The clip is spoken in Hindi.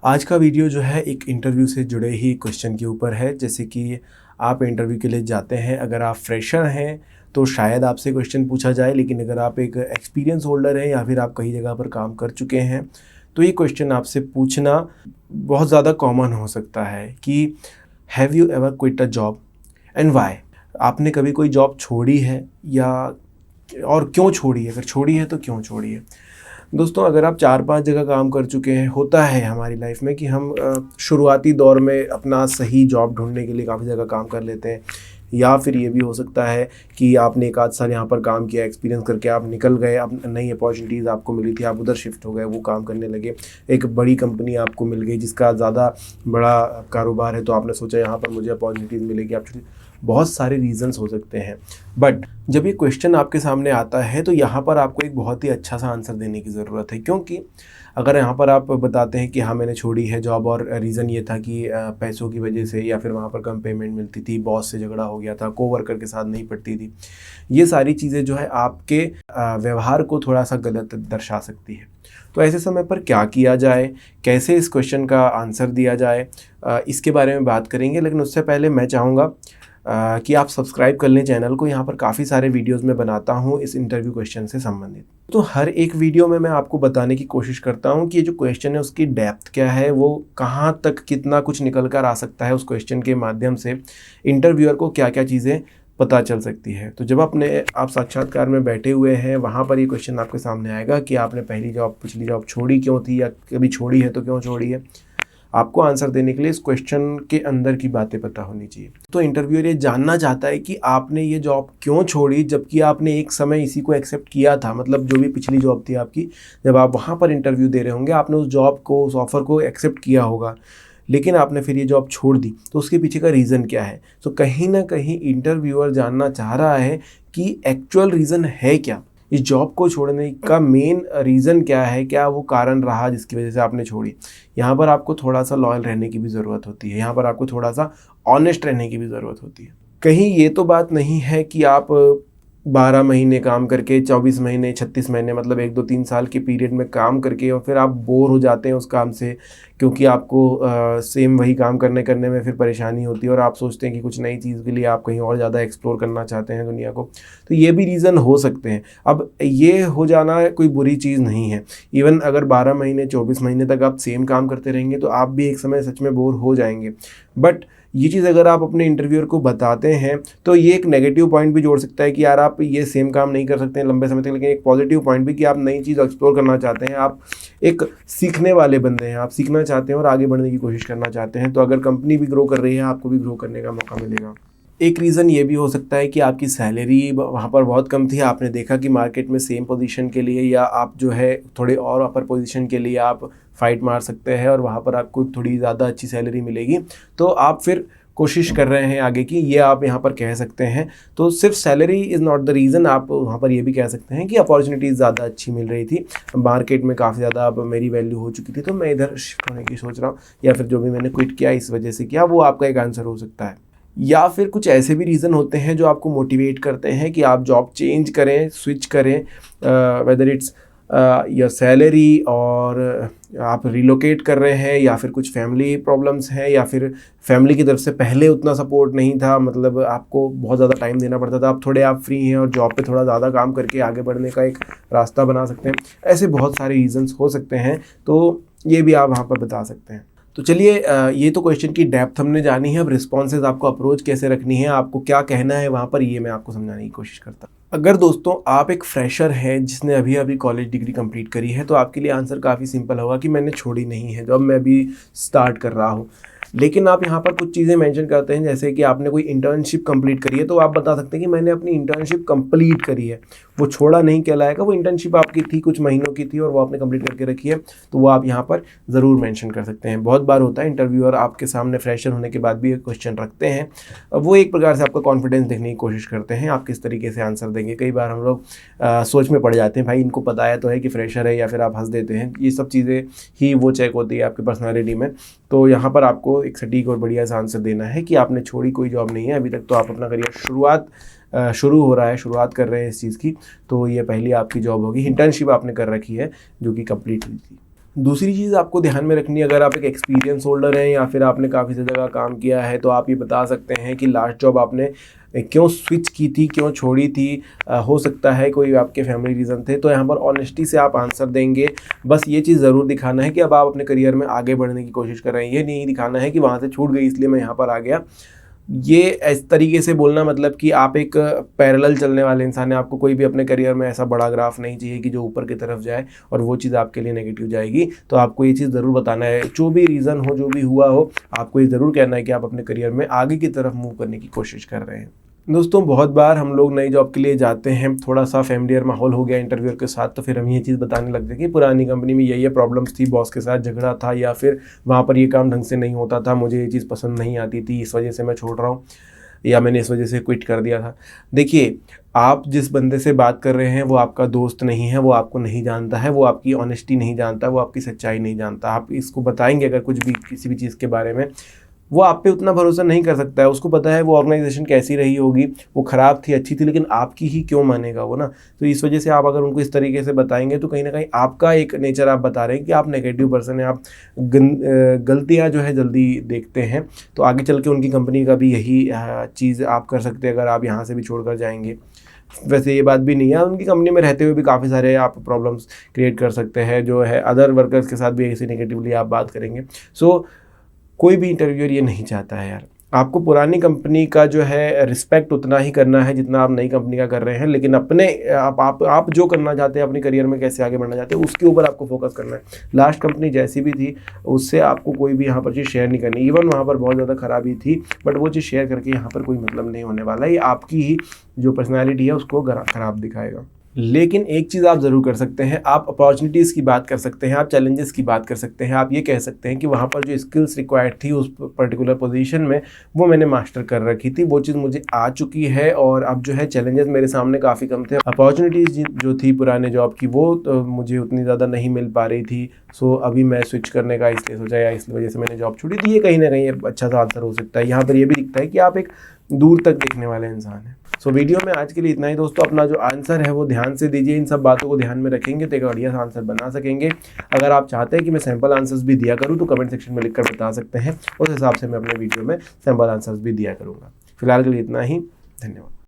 आज का वीडियो जो है एक इंटरव्यू से जुड़े ही क्वेश्चन के ऊपर है। जैसे कि आप इंटरव्यू के लिए जाते हैं, अगर आप फ्रेशर हैं तो शायद आपसे क्वेश्चन पूछा जाए, लेकिन अगर आप एक एक्सपीरियंस होल्डर हैं या फिर आप कई जगह पर काम कर चुके हैं तो ये क्वेश्चन आपसे पूछना बहुत ज़्यादा कॉमन हो सकता है कि have you ever quit a job and why. आपने कभी कोई जॉब छोड़ी है या और क्यों छोड़ी है, अगर छोड़ी है तो क्यों छोड़ी है। दोस्तों, अगर आप 4-5 जगह काम कर चुके हैं, होता है हमारी लाइफ में कि हम शुरुआती दौर में अपना सही जॉब ढूंढने के लिए काफ़ी जगह काम कर लेते हैं, या फिर ये भी हो सकता है कि आपने एक आध साल यहाँ पर काम किया, एक्सपीरियंस करके आप निकल गए, अब नई अपॉर्चुनिटीज़ आपको मिली थी, आप उधर शिफ्ट हो गए, वो काम करने लगे, एक बड़ी कंपनी आपको मिल गई जिसका ज़्यादा बड़ा कारोबार है, तो आपने सोचा यहाँ पर मुझे अपॉर्चुनिटीज़ मिलेगी। आप बहुत सारे रीज़न्स हो सकते हैं, बट जब ये क्वेश्चन आपके सामने आता है तो यहाँ पर आपको एक बहुत ही अच्छा सा आंसर देने की ज़रूरत है। क्योंकि अगर यहाँ पर आप बताते हैं कि हाँ मैंने छोड़ी है जॉब और रीज़न ये था कि पैसों की वजह से, या फिर वहाँ पर कम पेमेंट मिलती थी, बॉस से झगड़ा हो गया था, कोवर्कर के साथ नहीं पड़ती थी, ये सारी चीज़ें जो है आपके व्यवहार को थोड़ा सा गलत दर्शा सकती है। तो ऐसे समय पर क्या किया जाए, कैसे इस क्वेश्चन का आंसर दिया जाए, इसके बारे में बात करेंगे। लेकिन उससे पहले मैं चाहूँगा कि आप सब्सक्राइब कर लें चैनल को। यहाँ पर काफ़ी सारे वीडियोस में बनाता हूँ इस इंटरव्यू क्वेश्चन से संबंधित। तो हर एक वीडियो में मैं आपको बताने की कोशिश करता हूँ कि ये जो क्वेश्चन है उसकी डेप्थ क्या है, वो कहाँ तक कितना कुछ निकल कर आ सकता है। उस क्वेश्चन के माध्यम से इंटरव्यूअर को क्या क्या चीज़ें पता चल सकती है। तो जब आप साक्षात्कार में बैठे हुए हैं, वहाँ पर ये क्वेश्चन आपके सामने आएगा कि आपने पिछली जॉब छोड़ी क्यों थी, या कभी छोड़ी है तो क्यों छोड़ी है। आपको आंसर देने के लिए इस क्वेश्चन के अंदर की बातें पता होनी चाहिए। तो इंटरव्यूअर ये जानना चाहता है कि आपने ये जॉब क्यों छोड़ी, जबकि आपने एक समय इसी को एक्सेप्ट किया था। मतलब जो भी पिछली जॉब थी आपकी, जब आप वहाँ पर इंटरव्यू दे रहे होंगे, आपने उस जॉब को, उस ऑफ़र को एक्सेप्ट किया होगा, लेकिन आपने फिर ये जॉब छोड़ दी। तो उसके पीछे का रीज़न क्या है। तो कहीं ना कहीं इंटरव्यूअर जानना चाह रहा है कि एक्चुअल रीज़न है क्या, इस जॉब को छोड़ने का मेन रीज़न क्या है, क्या वो कारण रहा जिसकी वजह से आपने छोड़ी। यहाँ पर आपको थोड़ा सा लॉयल रहने की भी ज़रूरत होती है, यहाँ पर आपको थोड़ा सा ऑनेस्ट रहने की भी ज़रूरत होती है। कहीं ये तो बात नहीं है कि आप 12 महीने काम करके, 24 महीने, 36 महीने, मतलब 1-2-3 साल के पीरियड में काम करके और फिर आप बोर हो जाते हैं उस काम से, क्योंकि आपको सेम वही काम करने में फिर परेशानी होती है और आप सोचते हैं कि कुछ नई चीज़ के लिए आप कहीं और ज़्यादा एक्सप्लोर करना चाहते हैं दुनिया को। तो ये भी रीज़न हो सकते हैं। अब ये हो जाना कोई बुरी चीज़ नहीं है। इवन अगर 12 महीने, 24 महीने तक आप सेम काम करते रहेंगे तो आप भी एक समय सच में बोर हो जाएंगे। बट ये चीज़ अगर आप अपने इंटरव्यूअर को बताते हैं तो ये एक नेगेटिव पॉइंट भी जोड़ सकता है कि यार आप ये सेम काम नहीं कर सकते हैं लंबे समय तक, लेकिन एक पॉजिटिव पॉइंट भी कि आप नई चीज़ एक्सप्लोर करना चाहते हैं, आप एक सीखने वाले बंदे हैं, आप सीखना चाहते हैं और आगे बढ़ने की कोशिश करना चाहते हैं। तो अगर कंपनी भी ग्रो कर रही है, आपको भी ग्रो करने का मौका मिलेगा। एक रीज़न ये भी हो सकता है कि आपकी सैलरी वहाँ पर बहुत कम थी। आपने देखा कि मार्केट में सेम पोजीशन के लिए, या आप जो है थोड़े और अपर पोजीशन के लिए आप फाइट मार सकते हैं और वहाँ पर आपको थोड़ी ज़्यादा अच्छी सैलरी मिलेगी। तो आप फिर कोशिश कर रहे हैं आगे की, ये आप यहाँ पर कह सकते हैं। तो सिर्फ salary is not the reason. आप वहाँ पर ये भी कह सकते हैं कि अपॉर्चुनिटीज़ ज़्यादा अच्छी मिल रही थी, मार्केट में काफ़ी ज़्यादा अब मेरी वैल्यू हो चुकी थी, तो मैं इधर शिफ्ट होने की सोच रहा हूँ, या फिर जो भी मैंने क्विट किया इस वजह से किया। वो आपका एक आंसर हो सकता है। या फिर कुछ ऐसे भी रीज़न होते हैं जो आपको मोटिवेट करते हैं कि आप जॉब चेंज करें, स्विच करें, वेदर इट्स योर सैलरी, और आप रिलोकेट कर रहे हैं, या फिर कुछ फैमिली प्रॉब्लम्स हैं, या फिर फैमिली की तरफ से पहले उतना सपोर्ट नहीं था, मतलब आपको बहुत ज़्यादा टाइम देना पड़ता था, अब थोड़े आप फ्री हैं और जॉब पे थोड़ा ज़्यादा काम करके आगे बढ़ने का एक रास्ता बना सकते हैं। ऐसे बहुत सारे रीज़न्स हो सकते हैं, तो ये भी आप वहाँ पर बता सकते हैं। तो चलिए, ये तो क्वेश्चन की डेप्थ हमने जानी है। अब रिस्पॉन्सेज, आपको अप्रोच कैसे रखनी है, आपको क्या कहना है वहाँ पर, ये मैं आपको समझाने की कोशिश करता हूँ। अगर दोस्तों आप एक फ्रेशर हैं जिसने अभी अभी कॉलेज डिग्री कंप्लीट करी है, तो आपके लिए आंसर काफ़ी सिंपल होगा कि मैंने छोड़ी नहीं है जॉब, मैं अभी स्टार्ट कर रहा हूँ। लेकिन आप यहाँ पर कुछ चीज़ें मेंशन करते हैं, जैसे कि आपने कोई इंटर्नशिप कंप्लीट करी है, तो आप बता सकते हैं कि मैंने अपनी इंटर्नशिप कंप्लीट करी है। वो छोड़ा नहीं कहलाएगा, वो इंटर्नशिप आपकी थी, कुछ महीनों की थी और वो आपने कंप्लीट करके रखी है, तो वो आप यहाँ पर ज़रूर मेंशन कर सकते हैं। बहुत बार होता है इंटरव्यूअर आपके सामने फ्रेशर होने के बाद भी एक क्वेश्चन रखते हैं, वो एक प्रकार से आपका कॉन्फिडेंस देखने की कोशिश करते हैं, आप किस तरीके से आंसर देंगे। कई बार हम लोग सोच में पड़ जाते हैं, भाई इनको पता है तो है कि फ्रेशर है, या फिर आप हंस देते हैं। ये सब चीज़ें ही वो चेक होती है आपकी पर्सनालिटी में। तो यहाँ पर आपको एक सटीक और बढ़िया सा आंसर देना है कि आपने छोड़ी कोई जॉब नहीं है अभी तक, तो आप अपना करियर शुरू हो रहा है, शुरुआत कर रहे हैं इस चीज़ की, तो ये पहली आपकी जॉब होगी। इंटर्नशिप आपने कर रखी है जो कि कंप्लीट हुई थी। दूसरी चीज़ आपको ध्यान में रखनी है, अगर आप एक एक्सपीरियंस होल्डर हैं या फिर आपने काफ़ी सी जगह काम किया है, तो आप ये बता सकते हैं कि लास्ट जॉब आपने क्यों स्विच की थी, क्यों छोड़ी थी। हो सकता है कोई आपके फैमिली रीज़न थे, तो यहाँ पर ऑनेस्टी से आप आंसर देंगे। बस ये चीज़ ज़रूर दिखाना है कि अब आप अपने करियर में आगे बढ़ने की कोशिश कर रहे हैं, ये नहीं दिखाना है कि वहाँ से छूट गई इसलिए मैं यहाँ पर आ गया। ये इस तरीके से बोलना मतलब कि आप एक पैरेलल चलने वाले इंसान हैं, आपको कोई भी अपने करियर में ऐसा बड़ा ग्राफ नहीं चाहिए कि जो ऊपर की तरफ जाए और वो चीज़ आपके लिए नेगेटिव जाएगी। तो आपको ये चीज़ ज़रूर बताना है, जो भी रीज़न हो, जो भी हुआ हो, आपको ये ज़रूर कहना है कि आप अपने करियर में आगे की तरफ मूव करने की कोशिश कर रहे हैं। दोस्तों, बहुत बार हम लोग नई जॉब के लिए जाते हैं, थोड़ा सा फैमिलियर माहौल हो गया इंटरव्यूअर के साथ, तो फिर हम ये चीज़ बताने लगते हैं कि पुरानी कंपनी में ये प्रॉब्लम्स थी, बॉस के साथ झगड़ा था, या फिर वहाँ पर ये काम ढंग से नहीं होता था, मुझे ये चीज़ पसंद नहीं आती थी, इस वजह से मैं छोड़ रहा हूँ, या मैंने इस वजह से क्विट कर दिया था। देखिए, आप जिस बंदे से बात कर रहे हैं वो आपका दोस्त नहीं है, वो आपको नहीं जानता है, वो आपकी ऑनेस्टी नहीं जानता, वो आपकी सच्चाई नहीं जानता। आप इसको बताएंगे अगर कुछ भी, किसी भी चीज़ के बारे में, वो आप पे उतना भरोसा नहीं कर सकता है। उसको पता है वो ऑर्गेनाइजेशन कैसी रही होगी, वो ख़राब थी, अच्छी थी, लेकिन आपकी ही क्यों मानेगा वो ना। तो इस वजह से आप अगर उनको इस तरीके से बताएंगे तो कहीं ना कहीं आपका एक नेचर आप बता रहे हैं कि आप नेगेटिव पर्सन हैं, आप गलतियाँ जो है जल्दी देखते हैं। तो आगे चल के उनकी कंपनी का भी यही चीज़ आप कर सकते हैं अगर आप यहाँ से भी छोड़ कर जाएंगे। वैसे ये बात भी नहीं है, उनकी कंपनी में रहते हुए भी काफ़ी सारे आप प्रॉब्लम्स क्रिएट कर सकते हैं, जो है अदर वर्कर्स के साथ भी ऐसी नेगेटिवली आप बात करेंगे। सो कोई भी इंटरव्यूअर ये नहीं चाहता है यार। आपको पुरानी कंपनी का जो है रिस्पेक्ट उतना ही करना है जितना आप नई कंपनी का कर रहे हैं, लेकिन अपने आप जो करना चाहते हैं अपनी करियर में, कैसे आगे बढ़ना चाहते हैं, उसके ऊपर आपको फोकस करना है। लास्ट कंपनी जैसी भी थी उससे आपको कोई भी यहाँ पर चीज़ शेयर नहीं करनी। इवन वहाँ पर बहुत ज़्यादा खराबी थी, बट वो चीज़ शेयर करके यहाँ पर कोई मतलब नहीं होने वाला है। ये आपकी ही जो पर्सनैलिटी है उसको खराब दिखाएगा। लेकिन एक चीज़ आप ज़रूर कर सकते हैं, आप अपॉर्चुनिटीज़ की बात कर सकते हैं, आप चैलेंजेस की बात कर सकते हैं। आप ये कह सकते हैं कि वहाँ पर जो स्किल्स रिक्वायर्ड थी उस पर्टिकुलर पोजीशन में, वो मैंने मास्टर कर रखी थी, वो चीज़ मुझे आ चुकी है, और अब जो है चैलेंजेस मेरे सामने काफ़ी कम थे। अपॉर्चुनिटीज़ जो थी पुराने जॉब की वो तो मुझे उतनी ज़्यादा नहीं मिल पा रही थी। सो अभी मैं स्विच करने का इसलिए सोचा, या इस वजह से मैंने जॉब छोड़ी थी। ये कहीं ना कहीं अच्छा सा आंसर हो सकता है। यहाँ पर ये भी दिखता है कि आप एक दूर तक देखने वाले इंसान हैं। सो वीडियो में आज के लिए इतना ही दोस्तों। अपना जो आंसर है वो ध्यान से दीजिए, इन सब बातों को ध्यान में रखेंगे तो एक बढ़िया सा आंसर बना सकेंगे। अगर आप चाहते हैं कि मैं सैम्पल आंसर्स भी दिया करूं तो कमेंट सेक्शन में लिखकर बता सकते हैं, उस हिसाब से मैं अपने वीडियो में सैम्पल आंसर्स भी दिया करूंगा। फिलहाल के लिए इतना ही, धन्यवाद।